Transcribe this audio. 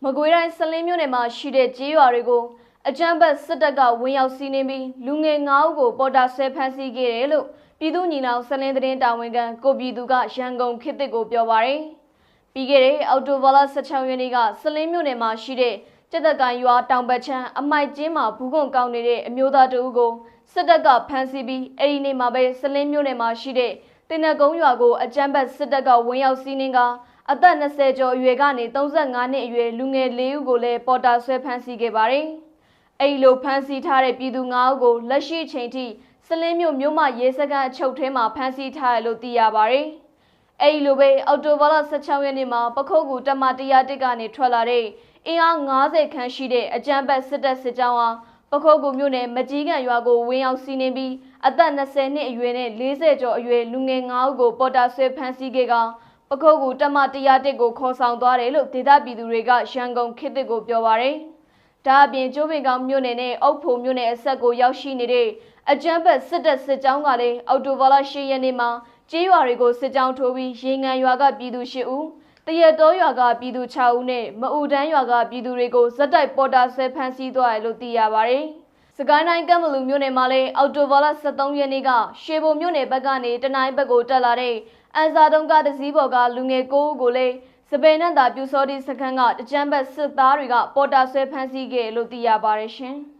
မကွေးတိုင်းစလင်းမြို့နယ်မှာရှိတဲ့ကြေးရွာတွေကိုအကြမ်းဖက်စစ်တပ်ကဝင်ရောက်စီးနင်းပြီးလူငယ်9ဦးကိုပေါ်တာဆွဲဖမ်းဆီးခဲ့တယ်လို့ပြည်သူ့ညီနောင်စလင်းသတင်းတာဝန်ခံကိုပြည်သူကရန်ကုန်ခေတ်သစ်ကိုပြောပါရယ်ပြီးခဲ့တဲ့အောက်တိုဘာလ16ရက်နေ့ကစလင်းမြို့နယ်မှာရှိတဲ့ကျက်သက်ကိုင်းရွာတောင်ဘက်ချမ်းအမိုက်ကျင်းမှာဘူးကွန်ကောင်းနေတဲ့အမျိုးသားတဦးကိုစစ်တပ်ကဖမ်းဆီးပြီးအဲ့ဒီနေ့မှာပဲစလင်းမြို့နယ်မှာရှိတဲ့တင်နကုန်းရွာကိုအကြမ်းဖက်စစ်တပ်ကဝင်ရောက်စီးနင်းကအသက်20ကျော်အရွယ်ကနေ35နှစ်အရွယ်လူငယ်4ဦးကိုလည်းပေါ်တာဆွဲဖမ်းဆီးခဲ့ပါတယ်။အဲ့လိုဖမ်းဆီးထားတဲ့ပြည်သူ9ဦးကိုလက်ရှိချိန်ထိစလင်းမြို့မရဲစခန်းအချုပ်ထဲမှာဖမ်းဆီးထားရလို့သိရပါတယ်။အဲ့လိုပဲအောက်တိုဘာလ16ရက်နေ့မှာပခုတ်ကူတမ101ကနေထွက်လာတဲ့အင်အား90ခန်းရှိတဲ့အကြမ်းဖက်စစ်တပ်စစ်ကြောင်းဟာပခုတ်ကူမြို့နယ်မကြီးကန်ရွာကိုဝင်ရောက်စီးနင်းပြီးအသက်20နှစ်အရွယ်နဲ့40ကျော်အရွယ်လူငယ်9ဦးကိုပေါ်တာဆွဲဖမ်းဆီးခဲ့ကပခုတ်ကူတမ101ကိုခေါ်ဆောင်သွားတယ်လို့ဒေသပြည်သူတွေကရန်ကုန်ခေတ်သစ်ကိုပြောပါရယ်။ဒါအပြင်ကျိုးပင်ကောင်မြို့နယ်နဲ့အုတ်ဖိုမြို့နယ်အဆက်ကိုရောက်ရှိနေတဲ့အကြမ်းဖက်စစ်တပ်စစ်ကြောင်းကလည်းအောက်တိုဘာလ10ရက်နေ့မှာကြေးရွာတွေကိုစစ်ကြောင်းထိုးပြီးရေငန်ရွာကပြည်သူ10ဦးတရတောရွာကပြည်သူ6ဦးနဲ့မအူတန်းရွာကပြည်သူတွေကိုဇက်တိုက်ပေါ်တာဆွဲဖမ်းဆီးသွားတယ်လို့သိရပါရယ်။စကိုင်းတိုင်းကမ်ဘလူမြို့နယ်မှာလည်းအောက်တိုဘာလ13ရက်နေ့ကရှေဘုံမြို့နယ်ဘက်ကနေတနိုင်းဘက်ကိုတက်လာတဲ့အန်စာတုံးကတစည်းပေါ်ကလူငယ်9ဦးကိုလည်းစပယ်နန္တာပြူစောတိစခန်းကအကြမ်းဖက်စစ်သားတွေကပေါ်တာဆွဲဖမ်းဆီးခဲ့လို့သိရပါတယ်ရှင်။